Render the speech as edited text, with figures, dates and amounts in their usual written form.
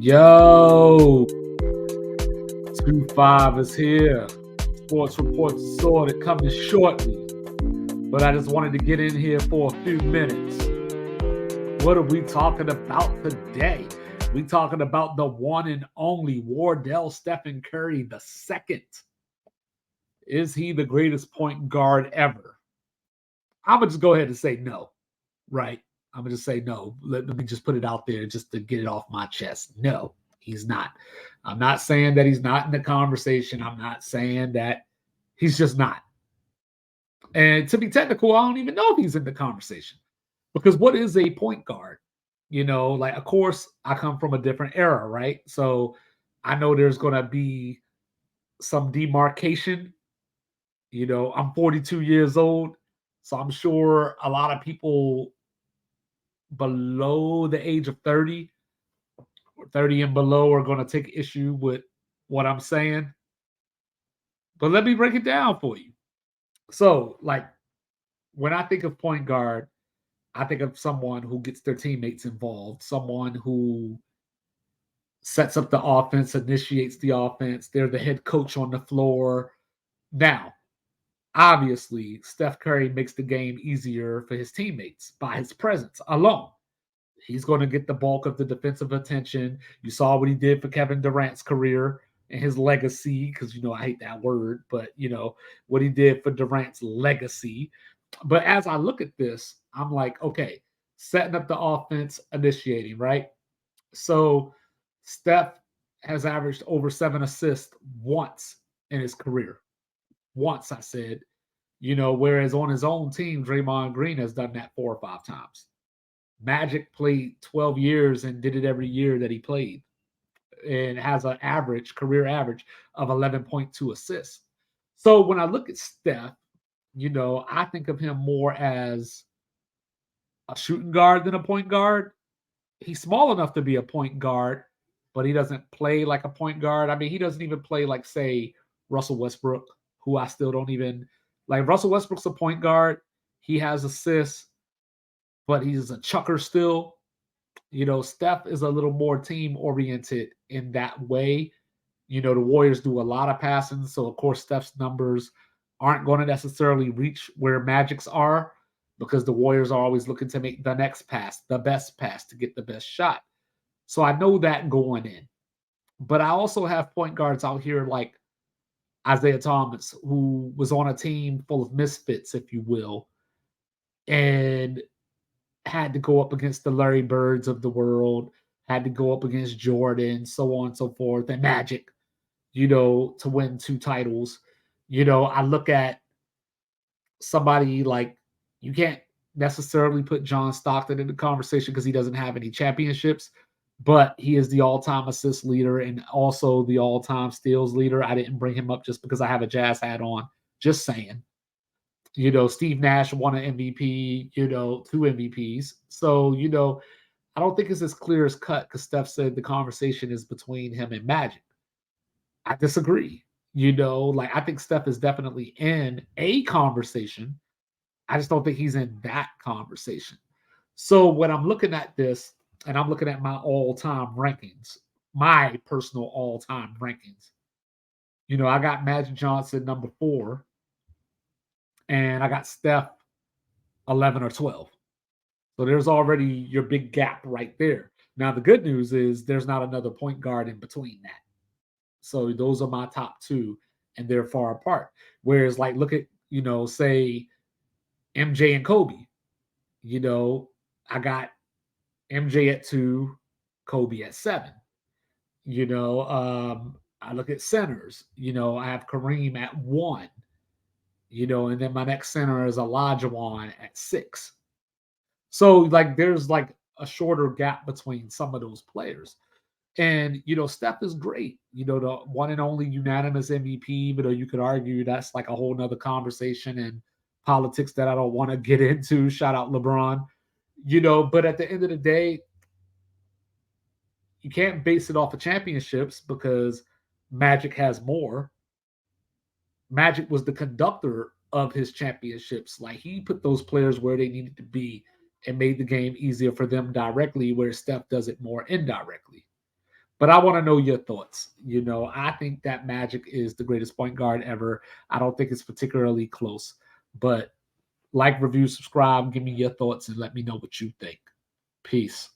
Yo, 2-5 is here. Sports reports sorted coming shortly. But I just wanted to get in here for a few minutes. What are we talking about today? We talking about the one and only Wardell Stephen Curry II. Is he the greatest point guard ever? I'm going to just go ahead and say no, right? I'm going to just say no. Let me just put it out there just to get it off my chest. No, he's not. I'm not saying that he's not in the conversation. I'm not saying that he's just not. And to be technical, I don't even know if he's in the conversation. Because what is a point guard? Like, of course, I come from a different era, right? So I know there's going to be some demarcation. I'm 42 years old. So I'm sure a lot of people below the age of 30 or 30 and below are going to take issue with what I'm saying. But let me break it down for you. So, like, when I think of point guard, I think of someone who gets their teammates involved, someone who sets up the offense, initiates the offense. They're the head coach on the floor. Now, obviously, Steph Curry makes the game easier for his teammates by his presence alone. He's going to get the bulk of the defensive attention. You saw what he did for Kevin Durant's career and his legacy, because, I hate that word, but, what he did for Durant's legacy. But as I look at this, I'm like, okay, setting up the offense, initiating, right? So Steph has averaged over 7 assists once in his career. Once, I said, whereas on his own team, Draymond Green has done that 4 or 5 times. Magic played 12 years and did it every year that he played and has an career average of 11.2 assists. So when I look at Steph, I think of him more as a shooting guard than a point guard. He's small enough to be a point guard, but he doesn't play like a point guard. I mean, he doesn't even play like, say, Russell Westbrook, who I still don't even like. Russell Westbrook's a point guard. He has assists, but he's a chucker still. Steph is a little more team oriented in that way. The Warriors do a lot of passing, so of course Steph's numbers aren't going to necessarily reach where Magic's are, because the Warriors are always looking to make the next pass, the best pass, to get the best shot. So I know that going in. But I also have point guards out here like Isaiah Thomas, who was on a team full of misfits, if you will, and had to go up against the Larry Birds of the world, had to go up against Jordan, so on and so forth, and Magic, to win 2 titles. I look at somebody like, you can't necessarily put John Stockton in the conversation because he doesn't have any championships, but he is the all-time assist leader and also the all-time steals leader. I didn't bring him up just because I have a Jazz hat on. Just saying. Steve Nash won an MVP, 2 MVPs. So, I don't think it's as clear as cut because Steph said the conversation is between him and Magic. I disagree. Like, I think Steph is definitely in a conversation. I just don't think he's in that conversation. So when I'm looking at this and I'm looking at my all-time rankings, my personal all-time rankings, I got Magic Johnson number 4, and I got Steph 11 or 12. So there's already your big gap right there. Now, the good news is there's not another point guard in between that. So those are my top 2, and they're far apart. Whereas, like, look at, say, MJ and Kobe. I got MJ at 2, Kobe at 7. I look at centers. I have Kareem at 1. And then my next center is Olajuwon at 6. So, like, there's like a shorter gap between some of those players. And, Steph is great. The one and only unanimous MVP, even though you could argue that's like a whole nother conversation and politics that I don't want to get into. Shout out LeBron. But at the end of the day, you can't base it off of championships because Magic has more. Magic was the conductor of his championships. Like, he put those players where they needed to be and made the game easier for them directly, where Steph does it more indirectly. But I want to know your thoughts. I think that Magic is the greatest point guard ever. I don't think it's particularly close. But like, review, subscribe, give me your thoughts, and let me know what you think. Peace.